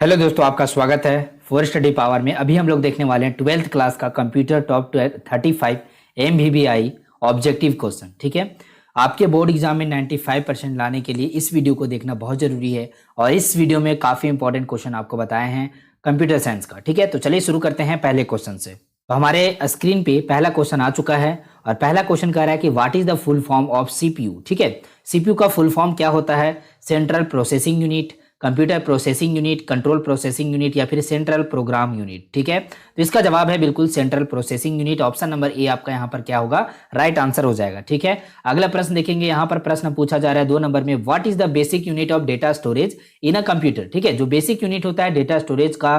Hello दोस्तों, आपका स्वागत है फॉर स्टडी पावर में। अभी हम लोग देखने वाले हैं 12th क्लास का computer top 35 MVBI objective question. ठीक है, आपके बोर्ड एग्जाम में 95% लाने के लिए इस वीडियो को देखना बहुत जरूरी है और इस वीडियो में काफ़ी इंपॉर्टेंट क्वेश्चन आपको बताए हैं कंप्यूटर साइंस का। ठीक है, तो चलिए शुरू करते हैं पहले क्वेश्चन से। तो हमारे स्क्रीन पे पहला क्वेश्चन आ चुका है और पहला क्वेश्चन कह रहा है कि what is the full form of CPU. ठीक है, सीपीयू का फुल फॉर्म क्या होता है? Central processing unit, computer processing unit, control processing unit या फिर सेंट्रल प्रोग्राम यूनिट। ठीक है, तो इसका जवाब है बिल्कुल central processing unit. Option number A आपका यहाँ पर क्या होगा? राइट आंसर हो जाएगा। ठीक है, अगला प्रश्न देखेंगे। यहाँ पर प्रश्न पूछा जा रहा है 2 नंबर में, what is the basic unit of data storage in a computer. ठीक है, जो बेसिक यूनिट होता है डेटा स्टोरेज का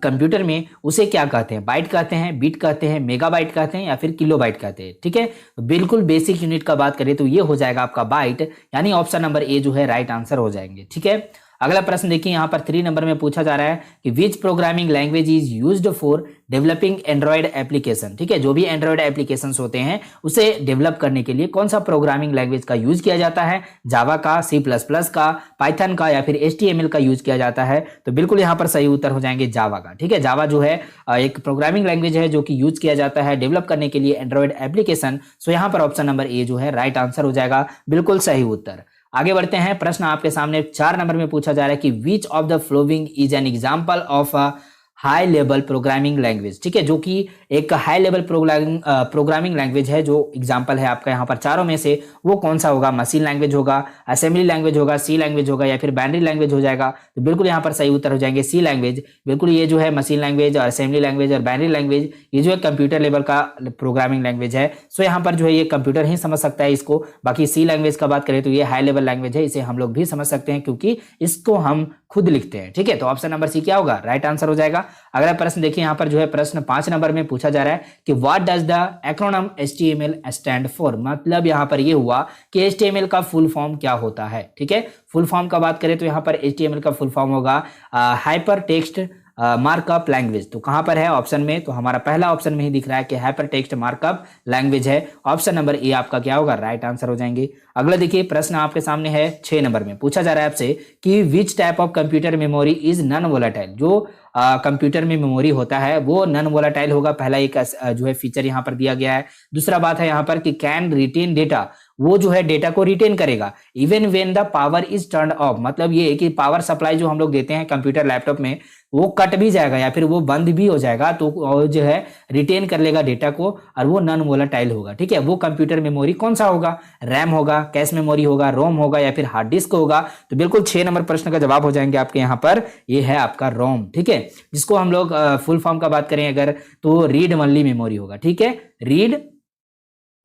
कंप्यूटर में, उसे क्या कहते हैं? बाइट कहते हैं, बिट कहते हैं, मेगाबाइट कहते हैं या फिर किलोबाइट कहते हैं। ठीक है, तो बिल्कुल बेसिक यूनिट का बात करें तो ये हो जाएगा आपका बाइट, यानी ऑप्शन नंबर ए जो है राइट आंसर हो जाएंगे। ठीक है, अगला प्रश्न देखिए। यहाँ पर 3 नंबर में पूछा जा रहा है कि विच programming language is used for developing Android application. ठीक है, जो भी एंड्रॉयड एप्लीकेशंस होते हैं उसे डेवलप करने के लिए कौन सा प्रोग्रामिंग लैंग्वेज का यूज किया जाता है? जावा का, C++ का, पाइथन का या फिर HTML का यूज किया जाता है? तो बिल्कुल यहाँ पर सही उत्तर हो जाएंगे जावा का। ठीक है, जावा जो है एक प्रोग्रामिंग लैंग्वेज है जो कि यूज किया जाता है डेवलप करने के लिए एंड्रॉयड एप्लीकेशन। सो यहाँ पर ऑप्शन नंबर ए जो है राइट आंसर हो जाएगा, बिल्कुल सही उत्तर। आगे बढ़ते हैं। प्रश्न आपके सामने 4 नंबर में पूछा जा रहा है कि which of the following is an example of a high level programming language. ठीक है, जो कि एक हाई लेवल प्रोग्रामिंग लैंग्वेज है, जो एग्जांपल है आपका यहाँ पर चारों में से वो कौन सा होगा? मशीन लैंग्वेज होगा, असेंबली लैंग्वेज होगा, सी लैंग्वेज होगा या फिर बाइनरी लैंग्वेज हो जाएगा? तो बिल्कुल यहाँ पर सही उत्तर हो जाएंगे सी लैंग्वेज। बिल्कुल, ये जो है मशीन लैंग्वेज और असेंबली लैंग्वेज और बाइनरी लैंग्वेज, ये जो है कंप्यूटर लेवल का प्रोग्रामिंग लैंग्वेज है। सो यहाँ पर जो है ये कंप्यूटर ही समझ सकता है इसको। बाकी सी लैंग्वेज का बात करें तो ये हाई लेवल लैंग्वेज है, इसे हम लोग भी समझ सकते हैं क्योंकि इसको हम खुद लिखते हैं। ठीक है, तो ऑप्शन नंबर सी क्या होगा? राइट आंसर हो जाएगा। अगला प्रश्न देखिए। यहाँ पर जो है प्रश्न 5 नंबर में पूछा जा रहा है कि what does the acronym HTML stand for. मतलब यहाँ पर ये हुआ कि HTML का फुल फॉर्म क्या होता है। ठीक है, फुल फॉर्म का बात करें तो यहाँ पर HTML का फुल फॉर्म होगा हाइपर टेक्स्ट मार्कअप लैंग्वेज। तो कहां पर है ऑप्शन में? तो हमारा पहला ऑप्शन में ही दिख रहा है कि हाइपर टेक्स्ट मार्कअप लैंग्वेज है। ऑप्शन नंबर ए आपका क्या होगा? राइट आंसर हो जाएंगे। अगला देखिए, प्रश्न आपके सामने है 6 नंबर में पूछा जा रहा है आपसे कि which type of computer memory is non volatile. जो कंप्यूटर में मेमोरी होता है वो नॉन वोलेटाइल होगा। पहला एक जो है फीचर यहाँ पर दिया गया है। दूसरा बात है यहाँ पर कि कैन रिटेन डेटा, वो जो है डेटा को रिटेन करेगा even when the power is turn off. मतलब ये कि पावर सप्लाई जो हम लोग देते हैं कंप्यूटर लैपटॉप में, वो कट भी जाएगा या फिर वो बंद भी हो जाएगा तो जो है रिटेन कर लेगा डेटा को और वो नॉन वोलेटाइल होगा। ठीक है, वो कंप्यूटर मेमोरी कौन सा होगा? रैम होगा, कैश मेमोरी होगा, रोम होगा या फिर हार्ड डिस्क होगा? तो बिल्कुल 6 नंबर प्रश्न का जवाब हो जाएंगे आपके यहाँ पर, ये है आपका रोम। ठीक है, जिसको हम लोग फुल फॉर्म का बात करें अगर तो रीड ओनली मेमोरी होगा। ठीक है, रीड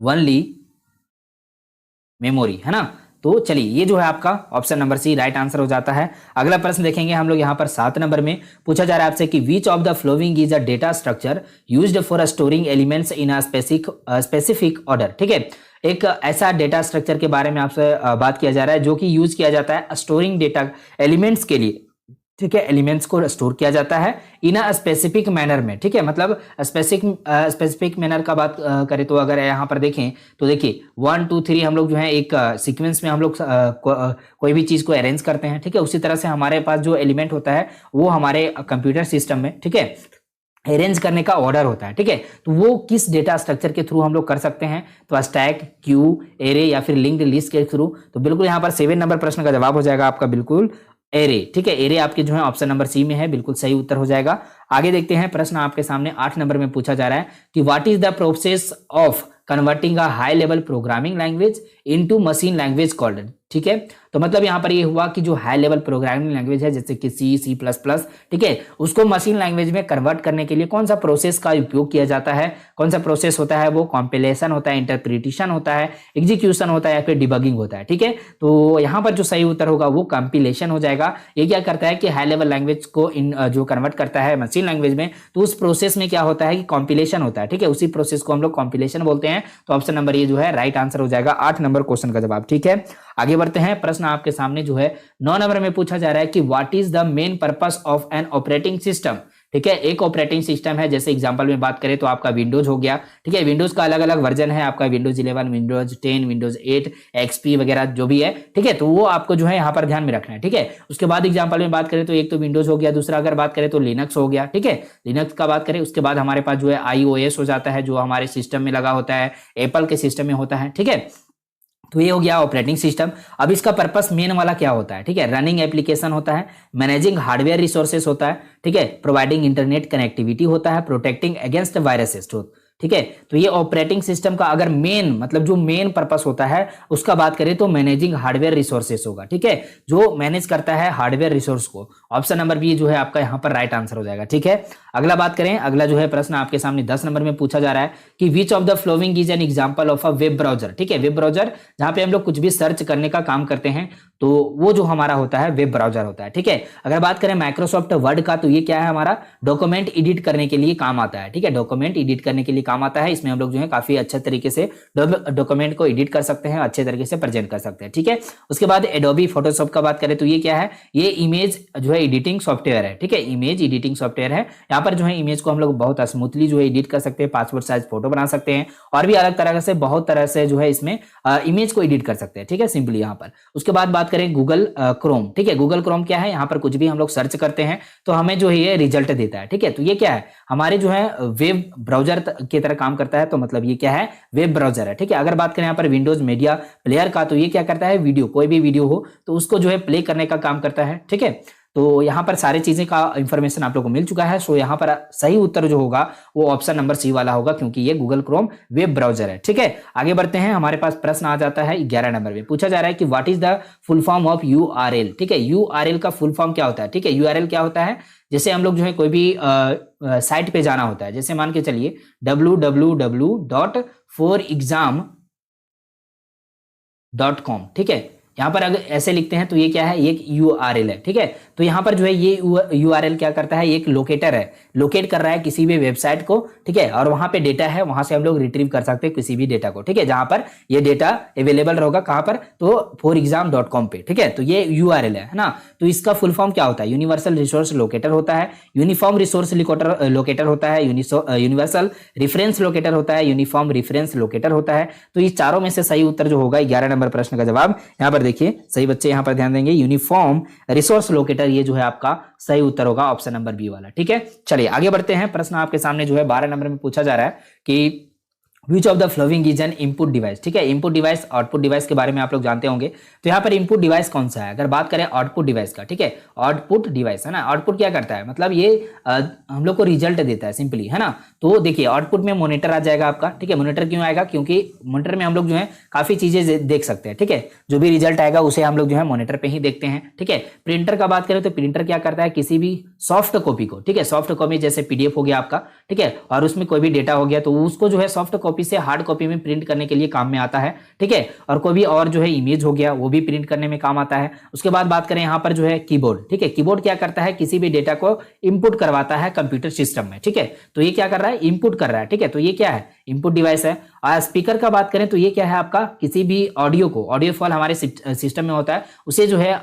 ओनली मेमोरी है ना। तो चलिए, ये जो है आपका option number C right answer हो जाता है। अगला प्रश्न देखेंगे हम लोग। यहाँ पर 7 नंबर में पूछा जा रहा है आपसे कि which of the following is a data structure used for storing elements in a specific order. ठीक है, एक ऐसा डेटा स्ट्रक्चर के बारे में आपसे बात किया जा रहा है जो कि यूज किया जाता है स्टोरिंग डेटा एलिमेंट्स के लिए। ठीक है, एलिमेंट्स को स्टोर किया जाता है इन अ स्पेसिफिक मैनर में। ठीक है, मतलब स्पेसिफिक मैनर का बात करें तो अगर यहाँ पर देखें तो देखिए 1 2 3 हम लोग जो है एक सीक्वेंस में हम लोग कोई भी चीज को अरेंज करते हैं। ठीक है, उसी तरह से हमारे पास जो एलिमेंट होता है वो हमारे कंप्यूटर सिस्टम में, ठीक है, अरेंज करने का ऑर्डर होता है। ठीक है, तो वो किस डेटा स्ट्रक्चर के थ्रू हम लोग कर सकते हैं? तो स्टैक, क्यू, एरे या फिर लिंक्ड लिस्ट के थ्रू। तो बिल्कुल यहाँ पर 7 नंबर प्रश्न का जवाब हो जाएगा आपका बिल्कुल एरे। ठीक है, एरे आपके जो है ऑप्शन नंबर सी में है, बिल्कुल सही उत्तर हो जाएगा। आगे देखते हैं। प्रश्न आपके सामने 8 नंबर में पूछा जा रहा है कि what is the process of converting a high level programming language into machine language called. ठीक है, तो मतलब यहाँ पर ये हुआ कि जो हाई लेवल प्रोग्रामिंग लैंग्वेज है जैसे कि C++, ठीक है, उसको मशीन लैंग्वेज में कन्वर्ट करने के लिए कौन सा प्रोसेस का उपयोग किया जाता है? कौन सा प्रोसेस होता है? वो कॉम्पिलेशन होता है, इंटरप्रिटेशन होता है, एग्जीक्यूशन होता है या फिर डिबगिंग होता है? ठीक है, तो यहाँ पर जो सही उत्तर होगा वो कॉम्पिलेशन हो जाएगा। ये क्या करता है कि हाई लेवल लैंग्वेज को जो कन्वर्ट करता है मशीन लैंग्वेज में, तो उस प्रोसेस में क्या होता है कि कॉम्पिलेशन होता है। ठीक है, उसी प्रोसेस को हम लोग कॉम्पिलेशन बोलते हैं। तो ऑप्शन नंबर ये जो है राइट आंसर हो जाएगा 8 नंबर क्वेश्चन का जवाब। ठीक है, आगे बढ़ते हैं। प्रश्न आपके सामने जो है 9 नंबर में पूछा जा रहा है कि what is the main purpose of an operating system ठीक है। एक ऑपरेटिंग सिस्टम है, जैसे एग्जांपल में बात करें तो आपका विंडोज हो गया, ठीक है। विंडोज का अलग अलग वर्जन है, आपका विंडोज 11, विंडोज 10, विंडोज 8, एक्सपी वगैरह जो भी है, ठीक है। तो वो आपको जो है यहाँ पर ध्यान में रखना है, ठीक है। उसके बाद एग्जांपल में बात करें तो एक तो विंडोज हो गया, दूसरा अगर बात करें तो लिनक्स हो गया, ठीक है। लिनक्स का बात करें, उसके बाद हमारे पास जो है iOS हो जाता है, जो हमारे सिस्टम में लगा होता है, एप्पल के सिस्टम में होता है, ठीक है। तो ये हो गया ऑपरेटिंग सिस्टम। अब इसका पर्पस मेन वाला क्या होता है, ठीक है। रनिंग एप्लीकेशन होता है, मैनेजिंग हार्डवेयर रिसोर्सेस होता है, ठीक है। प्रोवाइडिंग इंटरनेट कनेक्टिविटी होता है, प्रोटेक्टिंग अगेंस्ट वायरसेस, ठीक है। तो ये ऑपरेटिंग सिस्टम का अगर मेन मतलब जो मेन पर्पस होता है उसका बात करें तो मैनेजिंग हार्डवेयर रिसोर्सेस होगा, ठीक है। जो मैनेज करता है हार्डवेयर रिसोर्स को। ऑप्शन नंबर बी जो है आपका यहाँ पर राइट आंसर हो जाएगा, ठीक है। अगला बात करें, अगला जो है प्रश्न आपके सामने 10 नंबर में पूछा जा रहा है कि which of the following is an example of a web browser, ठीक है। वेब ब्राउजर जहां पे हम लोग कुछ भी सर्च करने का काम करते हैं तो वो जो हमारा होता है वेब ब्राउजर होता है, ठीक है। अगर बात करें माइक्रोसॉफ्ट वर्ड का तो ये क्या है, हमारा डॉक्यूमेंट एडिट करने के लिए काम आता है, ठीक है। डॉक्यूमेंट एडिट करने के लिए काम आता है। इसमें हम लोग जो है काफी अच्छे तरीके से डॉक्यूमेंट को एडिट कर सकते हैं, अच्छे तरीके से प्रेजेंट कर सकते हैं, ठीक है। उसके बाद एडोबी फोटोशॉप का बात करें तो ये क्या है, ये इमेज जो है एडिटिंग सॉफ्टवेयर है, ठीक है। इमेज एडिटिंग सॉफ्टवेयर है। यहाँ पर जो है इमेज को हम लोग बहुत स्मूथली जो है एडिट कर सकते हैं, पासपोर्ट साइज फोटो बना सकते हैं और भी अलग तरह से बहुत तरह से जो है इसमें इमेज को एडिट कर सकते हैं, ठीक है, सिंपली यहाँ पर। उसके बाद बात करें गूगल क्रोम, ठीक है। गूगल क्रोम क्या है, यहाँ पर कुछ भी हम लोग सर्च करते हैं तो हमें जो है ये रिजल्ट देता है, ठीक है। तो ये क्या है, हमारे जो है वेब ब्राउजर की तरह काम करता है, तो मतलब ये क्या है, वेब ब्राउजर है, ठीक है। अगर बात करें यहाँ पर विंडोज मीडिया प्लेयर का तो ये क्या करता है, वीडियो, कोई भी वीडियो हो तो उसको जो है प्ले करने का काम करता है, ठीक है। तो यहाँ पर सारी चीजें का इंफॉर्मेशन आप लोगों को मिल चुका है। सो यहाँ पर सही उत्तर जो होगा वो ऑप्शन नंबर सी वाला होगा, क्योंकि ये गूगल क्रोम वेब ब्राउजर है, ठीक है। आगे बढ़ते हैं, हमारे पास प्रश्न आ जाता है 11 नंबर में। पूछा जा रहा है कि what is the full form of URL, ठीक है। यूआरएल का फुल फॉर्म क्या होता है, ठीक है। यूआरएल क्या होता है, जैसे हम लोग जो है कोई भी साइट पे जाना होता है, जैसे मान के चलिए www.forexam.com, ठीक है। यहाँ पर अगर ऐसे लिखते हैं तो ये क्या है, ये एक यूआरएल है, ठीक है। तो यहाँ पर जो है ये यूआरएल क्या करता है, एक लोकेटर है, लोकेट कर रहा है किसी भी वेबसाइट को, ठीक है। और वहां पे डेटा है, वहां से हम लोग रिट्रीव कर सकते हैं किसी भी डेटा को, ठीक है। जहां पर ये डेटा अवेलेबल होगा, कहां पर, तो forexam.com पे, ठीक है। तो ये यूआरएल है ना। तो इसका फुल फॉर्म क्या होता है, यूनिवर्सल रिसोर्स लोकेटर होता है, यूनिफॉर्म रिसोर्स लोकेटर होता है, यूनिवर्सल रेफरेंस लोकेटर होता है, यूनिफॉर्म रेफरेंस लोकेटर होता है। तो ये चारों में से सही उत्तर जो होगा 11 नंबर प्रश्न का जवाब यहाँ पर देखिए, सही बच्चे यहाँ पर ध्यान देंगे, यूनिफॉर्म रिसोर्स लोकेटर, ये जो है आपका सही उत्तर होगा ऑप्शन नंबर बी वाला, ठीक है। चलिए आगे बढ़ते हैं। प्रश्न आपके सामने जो है 12 नंबर में पूछा जा रहा है कि which of the following is an input device, ठीक है। इनपुट डिवाइस, आउटपुट डिवाइस के बारे में आप लोग जानते होंगे। तो यहाँ पर इनपुट डिवाइस कौन सा है, अगर बात करें आउटपुट डिवाइस का, ठीक है। आउटपुट डिवाइस है ना, आउटपुट क्या करता है, मतलब ये हम लोग को रिजल्ट देता है सिंपली, है ना। तो देखिए आउटपुट में मॉनिटर आ जाएगा आपका, ठीक है। मॉनिटर क्यों आएगा, क्योंकि मॉनिटर में हम लोग जो है काफी चीजें देख सकते हैं, ठीक है। जो भी रिजल्ट आएगा उसे हम लोग जो है मॉनिटर पे ही देखते हैं, ठीक है। प्रिंटर का बात करें तो प्रिंटर क्या करता है, किसी भी सॉफ्ट कॉपी को, ठीक है, सॉफ्ट कॉपी जैसे पीडीएफ हो गया आपका, ठीक है, और उसमें कोई भी डेटा हो गया तो उसको जो है सॉफ्ट कॉपी से हार्ड कॉपी में प्रिंट करने के लिए काम में आता है, ठीक है। और कोई भी और जो है इमेज हो गया वो भी प्रिंट करने में काम आता है। उसके बाद बात करें यहाँ पर जो है कीबोर्ड, ठीक है। कीबोर्ड क्या करता है, किसी भी डेटा को इनपुट करवाता है कंप्यूटर सिस्टम में, ठीक है। तो ये क्या कर रहा है, इनपुट कर रहा है, ठीक है। तो ये क्या है, इनपुट डिवाइस है। और स्पीकर का बात करें तो ये क्या है आपका, किसी भी ऑडियो को, ऑडियो फाइल हमारे सिस्टम में होता है, उसे जो है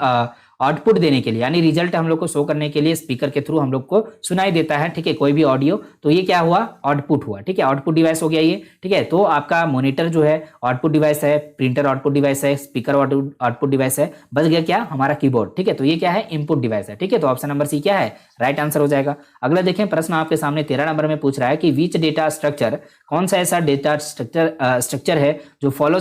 आउटपुट देने के लिए, यानी रिजल्ट हम लोग को शो करने के लिए स्पीकर के थ्रू हम लोग को सुनाई देता है, ठीक है, कोई भी ऑडियो। तो ये क्या हुआ, आउटपुट हुआ, ठीक है। आउटपुट डिवाइस हो गया ये, ठीक है। तो आपका मॉनिटर जो है आउटपुट डिवाइस है, प्रिंटर आउटपुट डिवाइस है, स्पीकर आउटपुट डिवाइस है, बच गया क्या, हमारा कीबोर्ड, ठीक है। तो ये क्या है, इनपुट डिवाइस है, ठीक है। तो ऑप्शन नंबर सी क्या है, राइट आंसर हो जाएगा। अगला देखें, प्रश्न आपके सामने 13 नंबर में पूछ रहा है कि विच डेटा स्ट्रक्चर, कौन सा ऐसा डेटा स्ट्रक्चर है जो फॉलो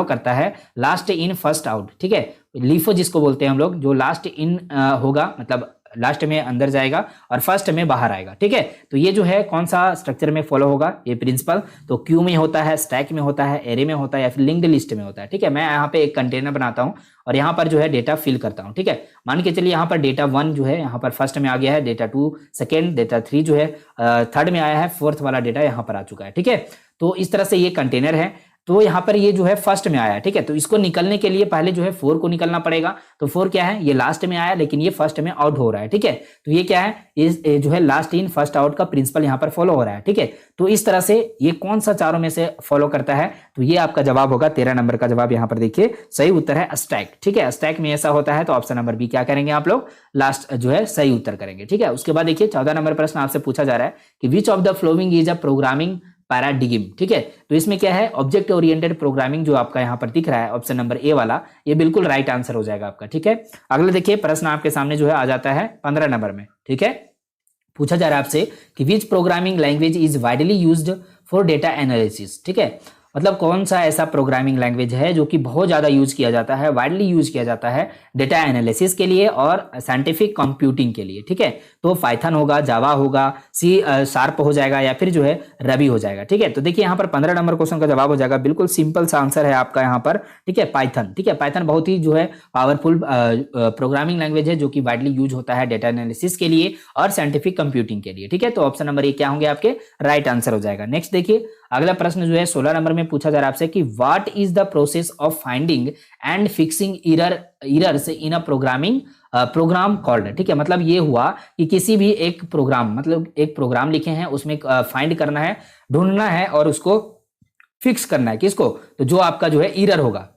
करता है लास्ट इन फर्स्ट आउट, ठीक है। लीफो जिसको बोलते हैं हम लोग, जो लास्ट इन होगा, मतलब लास्ट में अंदर जाएगा और फर्स्ट में बाहर आएगा, ठीक है। तो ये जो है कौन सा स्ट्रक्चर में फॉलो होगा, ये प्रिंसिपल तो क्यू में होता है, स्टैक में होता है, एरे में होता है, या फिर लिंक्ड लिस्ट में होता है, ठीक है। मैं यहाँ पे एक कंटेनर बनाता हूँ और यहाँ पर जो है डेटा फिल करता हूँ, ठीक है। मान के चलिए यहाँ पर डेटा 1 जो है यहाँ पर फर्स्ट में आ गया है, डेटा 2 सेकेंड, डेटा 3 जो है थर्ड में आया है, फोर्थ वाला डेटा यहाँ पर आ चुका है, ठीक है। तो इस तरह से ये कंटेनर है। तो यहाँ पर ये जो है फर्स्ट में आया, ठीक है। तो इसको निकलने के लिए पहले जो है 4 को निकलना पड़ेगा। तो 4 क्या है, ये लास्ट में आया लेकिन ये फर्स्ट में आउट हो रहा है, ठीक है। तो ये क्या है, ये जो है लास्ट इन फर्स्ट आउट का प्रिंसिपल यहाँ पर फॉलो हो रहा है, ठीक है। तो इस तरह से ये कौन सा चारों में से फॉलो करता है, तो ये आपका जवाब होगा 13 नंबर का जवाब। यहाँ पर देखिए सही उत्तर है स्टैक, ठीक है। स्टैक में ऐसा होता है तो ऑप्शन नंबर बी क्या करेंगे आप लोग, लास्ट जो है सही उत्तर करेंगे, ठीक है। उसके बाद देखिए 14 नंबर प्रश्न आपसे पूछा जा रहा है कि which of the following is a programming paradigm, ठीक है। तो इसमें क्या है, ऑब्जेक्ट ओरिएंटेड प्रोग्रामिंग जो आपका यहाँ पर दिख रहा है ऑप्शन नंबर ए वाला, ये बिल्कुल राइट आंसर हो जाएगा आपका, ठीक है। अगले देखिए प्रश्न आपके सामने जो है आ जाता है 15 नंबर में, ठीक है। पूछा जा रहा है आपसे कि विच programming language is widely used for data analysis, ठीक है। मतलब कौन सा ऐसा प्रोग्रामिंग लैंग्वेज है जो कि बहुत ज्यादा यूज किया जाता है, वाइडली यूज किया जाता है डेटा एनालिसिस के लिए और साइंटिफिक कंप्यूटिंग के लिए, ठीक है। तो पाइथन होगा, जावा होगा, सी शार्प हो जाएगा या फिर जो है रवि हो जाएगा, ठीक है। तो देखिए यहाँ पर 15 नंबर क्वेश्चन का जवाब हो जाएगा, बिल्कुल सिंपल सा आंसर है आपका यहाँ पर, ठीक है, पाइथन, ठीक है। पाइथन बहुत ही जो है पावरफुल प्रोग्रामिंग लैंग्वेज है जो कि वाइडली यूज होता है डेटा एनालिसिस के लिए और साइंटिफिक कंप्यूटिंग के लिए, ठीक है। तो ऑप्शन नंबर ए क्या होंगे आपके, राइट आंसर हो जाएगा। नेक्स्ट देखिए अगला प्रश्न जो है 16 नंबर में पूछा जा रहा है आपसे कि what is the process of finding and fixing errors in a program called, ठीक है। मतलब ये हुआ कि किसी भी एक प्रोग्राम, मतलब एक प्रोग्राम लिखे हैं उसमें फाइंड करना है, ढूंढना है और उसको फिक्स करना है, किसको, तो जो आपका जो है एरर होगा,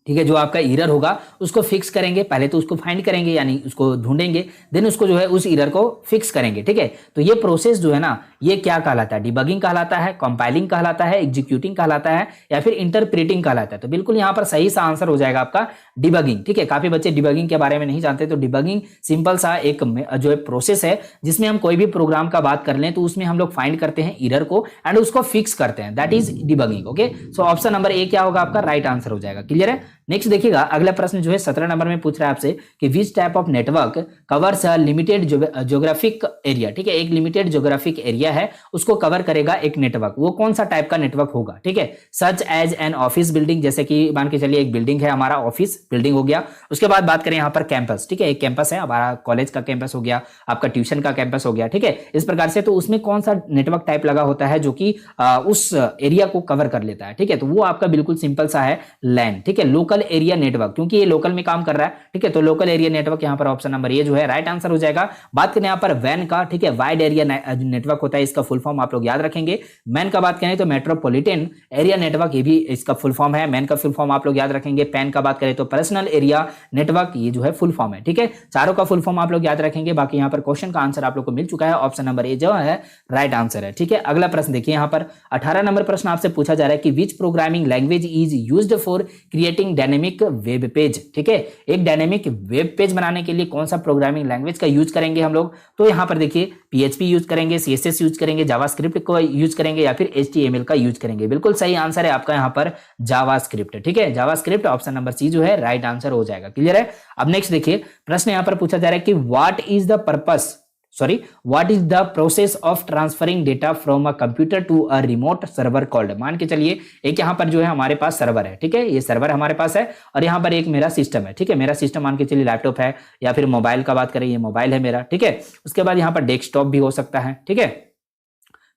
ठीक है, जो आपका एरर होगा उसको फिक्स करेंगे। पहले तो उसको फाइंड करेंगे यानी उसको ढूंढेंगे, देन उसको जो है उस एरर को फिक्स करेंगे, ठीक है। तो ये प्रोसेस जो है ना, ये क्या कहलाता है, डिबगिंग कहलाता है, कंपाइलिंग कहलाता है, एग्जीक्यूटिंग कहलाता है या फिर इंटरप्रेटिंग कहलाता है। तो बिल्कुल यहाँ पर सही सा आंसर हो जाएगा आपका डिबगिंग, ठीक है। काफी बच्चे डिबगिंग के बारे में नहीं जानते, तो डिबगिंग सिंपल सा एक जो है प्रोसेस है जिसमें हम कोई भी प्रोग्राम का बात कर लें तो उसमें हम लोग फाइंड करते हैं एरर को एंड उसको फिक्स करते हैं, that is debugging, okay. So option number A क्या होगा आपका, राइट आंसर हो जाएगा, क्लियर है। नेक्स्ट देखिएगा अगला प्रश्न जो है 17 नंबर में पूछ रहा है आपसे कि which type of network covers a limited geographic area, ठीक है। एक लिमिटेड ज्योग्राफिक एरिया है उसको कवर करेगा एक नेटवर्क, वो कौन सा टाइप का नेटवर्क होगा, ठीक है। Such as an office building, जैसे कि मान के चलिए एक बिल्डिंग है, हमारा ऑफिस बिल्डिंग हो गया। उसके बाद बात करें यहाँ पर कैंपस, ठीक है, एक कैंपस है हमारा कॉलेज का कैंपस हो गया, आपका ट्यूशन का कैंपस हो गया, ठीक है। इस प्रकार से तो उसमें कौन सा नेटवर्क टाइप लगा होता है जो कि उस एरिया को कवर कर लेता है, ठीक है। तो वो आपका बिल्कुल सिंपल सा है लैन, ठीक है, लोकल एरिया नेटवर्क, क्योंकि ये लोकल में काम कर रहा है, ठीक है। तो लोकल एरिया नेटवर्क यहाँ पर ऑप्शन नंबर ये जो है राइट आंसर हो जाएगा। बात करें यहाँ पर वैन का, ठीक है, वाइड एरिया नेटवर्क होता है, इसका फुल फॉर्म आप लोग याद रखेंगे। मैन का बात करें तो मेट्रोपॉलिटन एरिया नेटवर्क, ये भी इसका फुल फॉर्म है, मैन का फुल फॉर्म आप लोग याद रखेंगे। पैन का बात करें तो पर्सनल एरिया नेटवर्क, ये जो है फुल फॉर्म है, ठीक है। चारों का फुल फॉर्म आप लोग याद रखेंगे। बाकी यहाँ पर क्वेश्चन का आंसर आप लोग को मिल चुका है, ऑप्शन नंबर ए जो है राइट आंसर है, ठीक है। अगला प्रश्न देखिए यहाँ पर 18 नंबर प्रश्न आपसे पूछा जा रहा है कि विच programming language is used for creating dynamic web page, ठीक है। एक डायनेमिक वेब पेज बनाने के लिए कौन सा प्रोग्रामिंग लैंग्वेज का यूज करेंगे हम लोग, तो यहाँ पर देखिए PHP यूज करेंगे, CSS यूज करेंगे, जावास्क्रिप्ट को यूज करेंगे या फिर HTML का यूज करेंगे। बिल्कुल सही आंसर है आपका यहाँ पर जावास्क्रिप्ट, ठीक है। जावास्क्रिप्ट ऑप्शन नंबर सी जो है राइट आंसर हो जाएगा, क्लियर है। अब नेक्स्ट देखिए प्रश्न यहाँ पर पूछा जा रहा है कि what is the process of transferring data from a computer to a remote server called, मान के चलिए एक यहाँ पर जो है हमारे पास सर्वर है, ठीक है, ये सर्वर हमारे पास है और यहाँ पर एक मेरा सिस्टम है, ठीक है। मेरा सिस्टम मान के चलिए लैपटॉप है या फिर मोबाइल का बात करें, ये मोबाइल है मेरा, ठीक है। उसके बाद यहाँ पर डेस्कटॉप भी हो सकता है, ठीक है।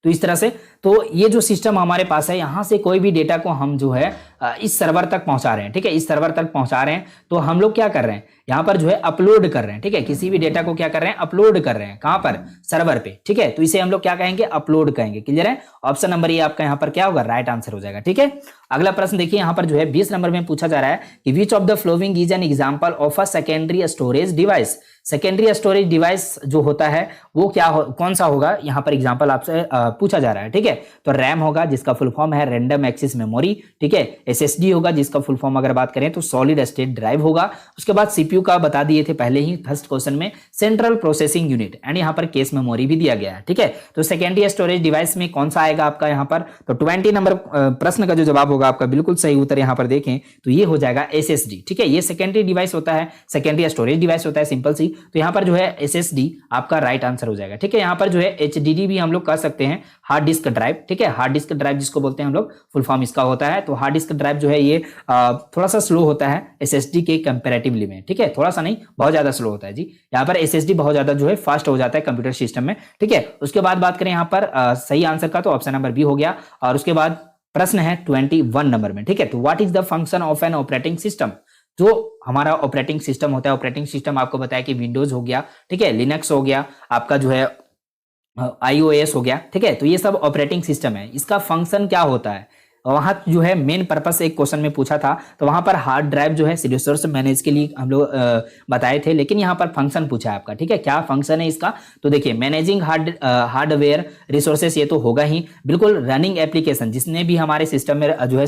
तो इस तरह से तो ये जो सिस्टम हमारे पास है, यहां से कोई भी डेटा को हम जो है इस सर्वर तक पहुंचा रहे हैं, ठीक है, इस सर्वर तक पहुंचा रहे हैं। तो हम लोग क्या कर रहे हैं, यहाँ पर जो है अपलोड कर रहे हैं, ठीक है, किसी भी डेटा को क्या कर रहे हैं, अपलोड कर रहे हैं, कहां पर, सर्वर पे, ठीक है। तो इसे हम लोग क्या कहेंगे, अपलोड कहेंगे, क्लियर है। ऑप्शन नंबर ये आपका यहाँ पर क्या होगा, राइट आंसर हो जाएगा, ठीक है। अगला प्रश्न देखिए यहाँ पर जो है 20 नंबर में पूछा जा रहा है कि which of the following is an example of a secondary storage device. Secondary storage device जो होता है वो कौन सा होगा, यहाँ पर एग्जांपल आपसे पूछा जा रहा है, ठीक है। तो रैम होगा जिसका फुल फॉर्म है रैंडम एक्सेस मेमोरी, ठीक है। SSD होगा जिसका फुल फॉर्म अगर बात करें तो सॉलिड स्टेट ड्राइव होगा। उसके बाद CPU का बता दिए थे पहले ही फर्स्ट क्वेश्चन में, सेंट्रल प्रोसेसिंग यूनिट, एंड यहाँ पर केस मेमोरी भी दिया गया है, ठीक है। तो सेकेंडरी स्टोरेज डिवाइस में कौन सा आएगा आपका यहाँ पर, तो 20 नंबर प्रश्न का जो जवाब होगा आपका बिल्कुल सही उत्तर यहाँ पर देखें तो ये हो जाएगा SSD, ठीक है। ये सेकेंडरी डिवाइस होता है, सेकेंडरी स्टोरेज डिवाइस होता है, सिंपल सी। तो यहाँ पर जो है SSD आपका राइट आंसर हो जाएगा, ठीक है। यहाँ पर जो है HDD भी हम लोग कह सकते हैं, हार्ड डिस्क ड्राइव, ठीक है। हार्ड डिस्क ड्राइव जिसको बोलते हैं हम लोग, फुल फॉर्म इसका होता है। तो हार्ड डिस्क ड्राइव जो है ये थोड़ा सा स्लो होता है SSD के कंपैरेटिवली में, ठीक है। थोड़ा सा नहीं, बहुत ज्यादा स्लो होता है जी। यहाँ पर SSD बहुत ज्यादा जो है फास्ट हो जाता है कंप्यूटर सिस्टम में, ठीक है। उसके बाद बात करें यहाँ पर सही आंसर का, तो ऑप्शन नंबर बी हो गया। और उसके बाद प्रश्न है 21 नंबर में, ठीक है। तो what is the function of an operating system. जो हमारा ऑपरेटिंग सिस्टम होता है, ऑपरेटिंग सिस्टम आपको बताया कि विंडोज हो गया, ठीक है, लिनक्स हो गया, आपका जो है iOS हो गया, ठीक है। तो ये सब ऑपरेटिंग सिस्टम है, इसका फंक्शन क्या होता है। वहां जो है मेन पर्पस एक क्वेश्चन में पूछा था, तो वहां पर हार्ड ड्राइव जो है रिसोर्स मैनेज के लिए हम लोग बताए थे, लेकिन यहाँ पर फंक्शन पूछा है आपका, ठीक है। क्या फंक्शन है इसका, तो देखिए मैनेजिंग हार्डवेयर रिसोर्सेस, ये तो होगा ही बिल्कुल। रनिंग एप्लीकेशन, जिसने भी हमारे सिस्टम में जो है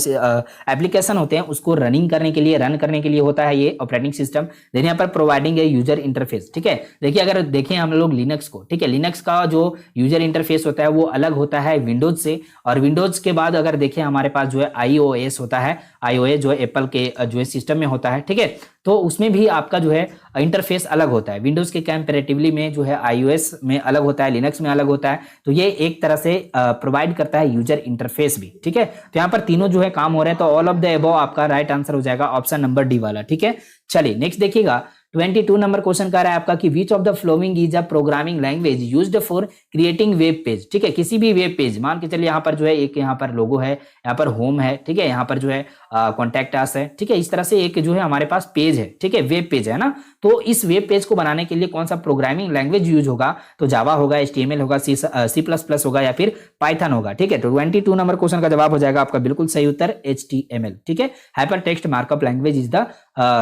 एप्लीकेशन होते हैं उसको रनिंग करने के लिए, रन करने के लिए होता है ये ऑपरेटिंग सिस्टम। देन यहाँ पर प्रोवाइडिंग ए यूजर इंटरफेस, ठीक है। देखिए अगर देखें हम लोग लिनक्स को, ठीक है, लिनक्स का जो यूजर इंटरफेस होता है वो अलग होता है विंडोज से, और विंडोज के बाद अगर देखें हमारे पास जो है iOS होता है, iOS जो है एप्पल के जो है सिस्टम में होता है, ठीक है। तो उसमें भी आपका जो है इंटरफेस अलग होता है, विंडोज के कंपैरेटिवली में जो है iOS में अलग होता है, लिनक्स में अलग होता है। तो ये एक तरह से प्रोवाइड करता है यूजर इंटरफेस भी, ठीक है। तो यहाँ पर तीनों जो है काम हो रहे हैं, तो ऑल ऑफ द अबव आपका राइट आंसर हो जाएगा ऑप्शन नंबर डी वाला, ठीक है। चलिए नेक्स्ट देखिएगा, 22 नंबर क्वेश्चन कह रहा है आपका कि which of the following is a programming language used for creating web page, ठीक है। किसी भी वेब पेज, मान के चलिए यहाँ पर जो है एक यहाँ पर लोगो है, यहाँ पर होम है, ठीक है, यहाँ पर जो है कॉन्टैक्ट अस है, ठीक है। इस तरह से एक जो है हमारे पास पेज है, ठीक है, वेब पेज है ना। तो इस वेब पेज को बनाने के लिए कौन सा प्रोग्रामिंग लैंग्वेज यूज होगा, तो जावा होगा, HTML होगा, C++ होगा या फिर पाइथन होगा, ठीक है। तो 22 नंबर क्वेश्चन का जवाब हो जाएगा आपका बिल्कुल सही उत्तर HTML, ठीक है। Hyper text markup language is the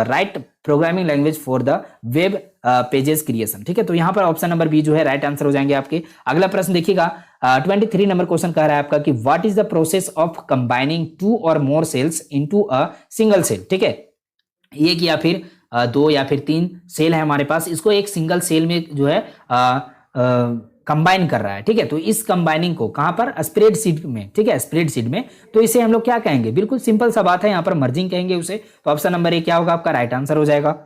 right programming language for the web pages creation, ठीक है। तो यहाँ पर ऑप्शन नंबर बी जो है राइट आंसर हो जाएंगे आपके। अगला प्रश्न देखिएगा, 23 नंबर क्वेश्चन कह रहा है आपका कि what is the process of combining 2 और more cells into a single cell, ठीक है। एक या फिर 2 या फिर 3 सेल है हमारे पास, इसको एक सिंगल सेल में जो है कंबाइन कर रहा है, ठीक है। तो इस कंबाइनिंग को कहां पर, स्प्रेडशीट में, ठीक है, स्प्रेडशीट में। तो इसे हम लोग क्या कहेंगे, बिल्कुल सिंपल सा बात है, यहाँ पर मर्जिंग कहेंगे उसे। तो ऑप्शन नंबर ए क्या होगा आपका राइट आंसर हो जाएगा।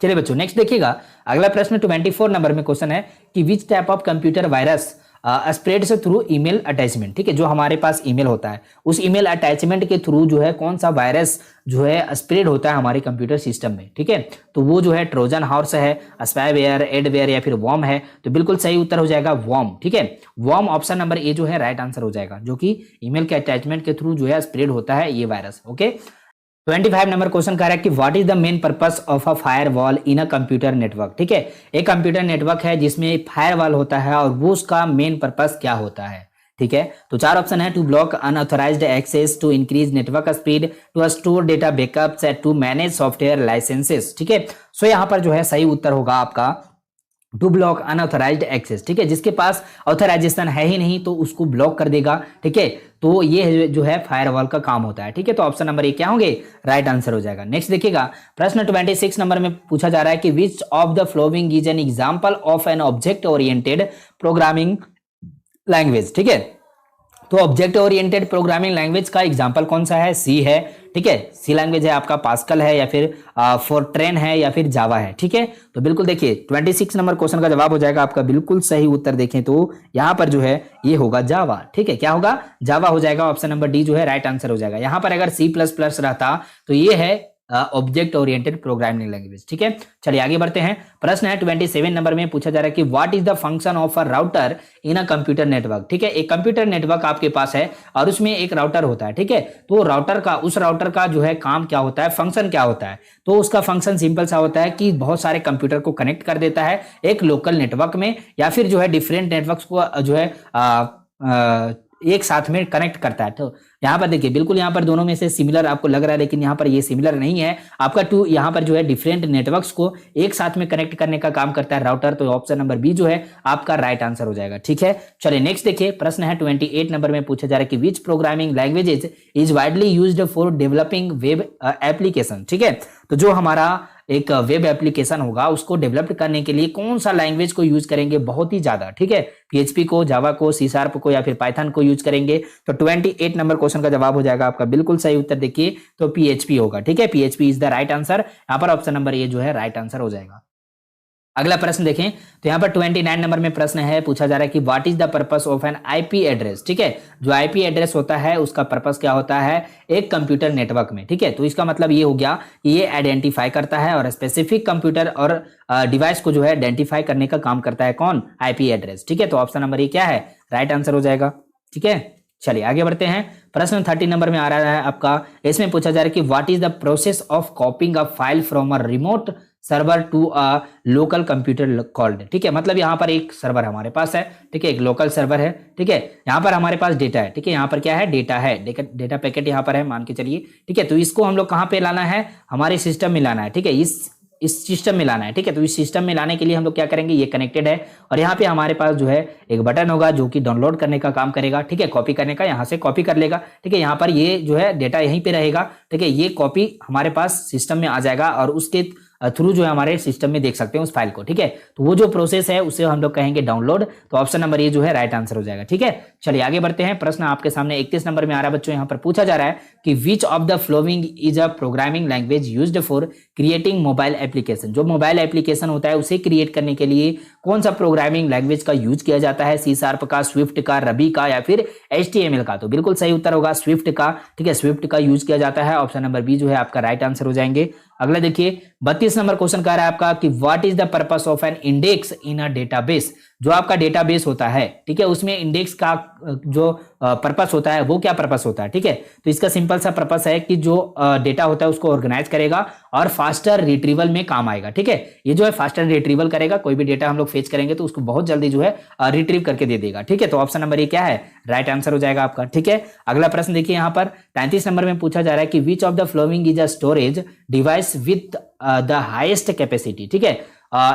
चलिए बच्चों नेक्स्ट देखिएगा, अगला प्रश्न 24 नंबर में क्वेश्चन है कि which type of computer virus spread से थ्रू ईमेल अटैचमेंट, ठीक है। जो हमारे पास ईमेल होता है उस ईमेल अटैचमेंट के थ्रू जो है कौन सा वायरस जो है स्प्रेड होता है हमारे कंप्यूटर सिस्टम में, ठीक है। तो वो जो है ट्रोजन हॉर्स है, स्पाईवेयर, एडवेयर या फिर वॉर्म है। तो बिल्कुल सही उत्तर हो जाएगा वॉर्म, ठीक है। वॉर्म ऑप्शन नंबर ए जो है राइट आंसर हो जाएगा, जो कि ईमेल के अटैचमेंट के थ्रू जो है स्प्रेड होता है ये वायरस, ओके। 25 नंबर क्वेश्चन कह रहा है कि what is the main purpose of a firewall in a computer network, ठीक है। एक कंप्यूटर नेटवर्क है जिसमें फायरवॉल होता है और वो उसका मेन पर्पस क्या होता है, ठीक है। तो 4 ऑप्शन है, to block unauthorised access, to increase network speed, to store data backups, to manage software licences, ठीक है। सो यहाँ पर जो है सही उत्तर होगा आपका टू ब्लॉक अनऑथराइज्ड एक्सेस, ठीक है। जिसके पास ऑथराइजेशन है ही नहीं तो उसको ब्लॉक कर देगा, ठीक है। तो ये जो है फायरवॉल का काम होता है, ठीक है। तो ऑप्शन नंबर ए क्या होंगे, राइट आंसर हो जाएगा। नेक्स्ट देखिएगा, प्रश्न 26 नंबर में पूछा जा रहा है कि which of the following is an example of an object oriented programming language, ठीक है। तो ऑब्जेक्ट ओरिएंटेड प्रोग्रामिंग लैंग्वेज का एग्जांपल कौन सा है, सी है, ठीक है। सी लैंग्वेज है आपका, पास्कल है या फिर फोरट्रेन है या फिर जावा है, ठीक है। तो बिल्कुल देखिए 26 नंबर क्वेश्चन का जवाब हो जाएगा आपका बिल्कुल सही उत्तर। देखें तो यहाँ पर जो है ये होगा जावा, ठीक है। क्या होगा, जावा हो जाएगा, ऑप्शन नंबर डी जो है राइट आंसर हो जाएगा। यहाँ पर अगर C++ रहता तो ये है ऑब्जेक्ट ओरिएंटेड प्रोग्रामिंग लैंग्वेज, ठीक है। चलिए आगे बढ़ते हैं, प्रश्न है 27 नंबर में पूछा जा रहा है कि what is the function of a router in a computer network, ठीक है। एक कंप्यूटर नेटवर्क आपके पास है और उसमें एक राउटर होता है, ठीक है। तो राउटर का, उस राउटर का जो है काम क्या होता है, फंक्शन क्या होता है। तो उसका फंक्शन सिंपल सा होता है कि बहुत सारे कंप्यूटर को कनेक्ट कर देता है एक लोकल नेटवर्क में, या फिर जो है डिफरेंट नेटवर्क्स को जो है एक साथ में कनेक्ट करता है। तो यहाँ पर देखिए बिल्कुल यहाँ पर दोनों में से सिमिलर आपको लग रहा है, लेकिन यहाँ पर ये सिमिलर नहीं है आपका। टू यहाँ पर जो है डिफरेंट नेटवर्क्स को एक साथ में कनेक्ट करने का काम करता है राउटर। तो ऑप्शन नंबर बी जो है आपका राइट आंसर हो जाएगा, ठीक है। चलिए नेक्स्ट देखिए, प्रश्न है 28 नंबर में पूछा जा रहा है कि विच programming languages is widely used for developing web application, ठीक है। तो जो हमारा एक वेब एप्लीकेशन होगा उसको डेवलप करने के लिए कौन सा लैंग्वेज को यूज करेंगे, बहुत ही ज्यादा, ठीक है। PHP को, जावा को, C# को या फिर पाइथन को यूज करेंगे। तो 28 नंबर क्वेश्चन का जवाब हो जाएगा आपका बिल्कुल सही उत्तर देखिए तो PHP होगा, ठीक है। PHP is the right answer, यहाँ पर ऑप्शन नंबर ए जो है राइट आंसर हो जाएगा। अगला प्रश्न देखें तो यहाँ पर 29 नंबर में प्रश्न है, पूछा जा रहा है कि what is the purpose of an IP address, ठीक है। जो IP एड्रेस होता है उसका पर्पस क्या होता है एक कंप्यूटर नेटवर्क में, ठीक है। तो इसका मतलब ये हो गया कि ये आइडेंटिफाई करता है और स्पेसिफिक कंप्यूटर और डिवाइस को जो है आइडेंटिफाई करने का काम करता है कौन, IP एड्रेस, ठीक है। तो ऑप्शन नंबर ए क्या है, राइट आंसर हो जाएगा, ठीक है। चलिए आगे बढ़ते हैं। प्रश्न 30 नंबर में आ रहा है आपका, इसमें पूछा जा रहा है कि what is the process of copying a file from a remote server to a local computer called. ठीक है, मतलब यहाँ पर एक सर्वर हमारे पास है, ठीक है, एक लोकल सर्वर है, ठीक है, यहाँ पर हमारे पास डेटा है, ठीक है, यहाँ पर क्या है, डेटा है, डेटा पैकेट यहाँ पर है मान के चलिए, ठीक है। तो इसको हम लोग कहाँ पे लाना है, हमारे सिस्टम में लाना है, ठीक है, इस सिस्टम में लाना है, ठीक है। तो इस सिस्टम में लाने के लिए हम लोग क्या करेंगे, ये कनेक्टेड है और यहाँ पे हमारे पास जो है एक बटन होगा जो कि डाउनलोड करने का काम करेगा, ठीक है, कॉपी करने का, यहाँ से कॉपी कर लेगा, ठीक है, यहाँ पर ये जो है डेटा यहीं पे रहेगा, ठीक है, ये कॉपी हमारे पास सिस्टम में आ जाएगा और उसके थ्रू जो है हमारे सिस्टम में देख सकते हैं उस फाइल को, ठीक है। तो वो जो प्रोसेस है उसे हम लोग कहेंगे डाउनलोड। तो ऑप्शन नंबर ये जो है राइट आंसर हो जाएगा, ठीक है। चलिए आगे बढ़ते हैं। प्रश्न आपके सामने 31 नंबर में आ रहा है बच्चों, यहाँ पर पूछा जा रहा है कि which of the following is a programming language used for creating mobile application. जो मोबाइल एप्लीकेशन होता है उसे क्रिएट करने के लिए कौन सा प्रोग्रामिंग लैंग्वेज का यूज किया जाता है, सी शार्प का, स्विफ्ट का, रबी का या फिर HTML का। तो बिल्कुल सही उत्तर होगा स्विफ्ट का, ठीक है, स्विफ्ट का यूज किया जाता है। ऑप्शन नंबर बी जो है आपका राइट आंसर हो जाएंगे। अगला देखिए 32 नंबर क्वेश्चन कह रहा है आपका कि what is the purpose of an index in a database. जो आपका डेटाबेस होता है, ठीक है, उसमें इंडेक्स का जो पर्पस होता है वो क्या पर्पस होता है, ठीक है। तो इसका सिंपल सा पर्पस है कि जो डेटा होता है उसको ऑर्गेनाइज करेगा और फास्टर रिट्रीवल में काम आएगा, ठीक है। ये जो है फास्टर रिट्रीवल करेगा, कोई भी डेटा हम लोग फेच करेंगे तो उसको बहुत जल्दी जो है रिट्रीव करके दे देगा, ठीक है। तो ऑप्शन नंबर ये क्या है, राइट आंसर हो जाएगा आपका, ठीक है। अगला प्रश्न देखिए यहाँ पर 33 नंबर में पूछा जा रहा है कि which of the following is a storage device with the highest capacity, ठीक है।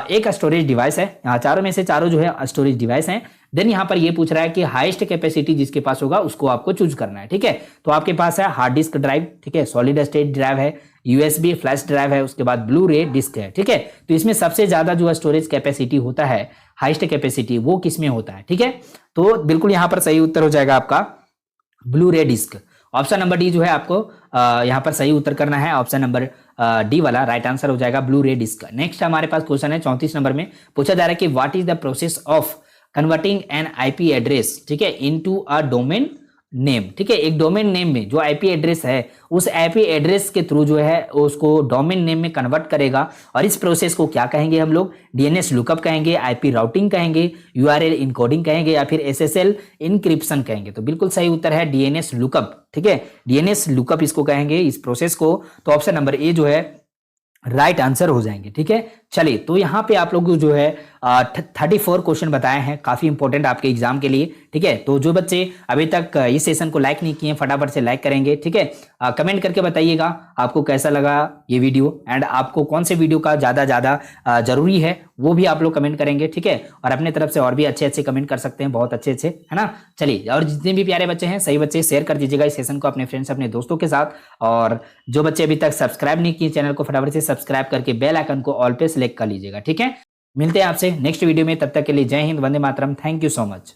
एक स्टोरेज डिवाइस है, यहाँ चारों में से चारों जो है स्टोरेज डिवाइस हैं। देन यहाँ पर ये पूछ रहा है कि हाईएस्ट कैपेसिटी जिसके पास होगा उसको आपको चूज करना है, ठीक है। तो आपके पास है हार्ड डिस्क ड्राइव, ठीक है, सॉलिड स्टेट ड्राइव है, USB फ्लैश ड्राइव है, उसके बाद ब्लू रे डिस्क है, ठीक है। तो इसमें सबसे ज्यादा जो स्टोरेज कैपेसिटी होता है, हाईएस्ट कैपेसिटी, वो किसमें होता है, ठीक है। तो बिल्कुल यहाँ पर सही उत्तर हो जाएगा आपका ब्लू रे डिस्क। ऑप्शन नंबर डी जो है आपको यहाँ पर सही उत्तर करना है, ऑप्शन नंबर डी वाला राइट आंसर हो जाएगा ब्लू रे डिस्क। नेक्स्ट हमारे पास क्वेश्चन है 34 नंबर में पूछा जा रहा है कि what is the process of converting an IP address, ठीक है, इनटू अ डोमेन नेम, ठीक है। एक डोमेन नेम में जो IP एड्रेस है उस IP एड्रेस के थ्रू जो है उसको डोमेन नेम में कन्वर्ट करेगा और इस प्रोसेस को क्या कहेंगे हम लोग, DNS लुकअप कहेंगे, IP राउटिंग कहेंगे, URL इनकोडिंग कहेंगे या फिर SSL इनक्रिप्शन कहेंगे। तो बिल्कुल सही उत्तर है DNS लुकअप, ठीक है, DNS लुकअप इसको कहेंगे इस प्रोसेस को। तो ऑप्शन नंबर ए जो है राइट आंसर हो जाएंगे, ठीक है। चलिए तो यहाँ पे आप लोग जो है 34 क्वेश्चन बताए हैं, काफी इंपॉर्टेंट आपके एग्जाम के लिए, ठीक है। तो जो बच्चे अभी तक इस सेशन को लाइक नहीं किए फटाफट से लाइक करेंगे, ठीक है। कमेंट करके बताइएगा आपको कैसा लगा ये वीडियो एंड आपको कौन से वीडियो का ज्यादा जरूरी है वो भी आप लोग कमेंट करेंगे, ठीक है। और अपने तरफ से और भी अच्छे कमेंट कर सकते हैं, बहुत अच्छे है ना। चलिए और जितने भी प्यारे बच्चे हैं सही बच्चे शेयर कर दीजिएगा इस सेशन को अपने फ्रेंड्स अपने दोस्तों के साथ। और जो बच्चे अभी तक सब्सक्राइब नहीं किए चैनल को फटाफट से सब्सक्राइब करके बेल आइकन को ऑल पे सेलेक्ट कर लीजिएगा, ठीक है। मिलते हैं आपसे नेक्स्ट वीडियो में, तब तक के लिए जय Hind, Vande Mataram, thank you so much.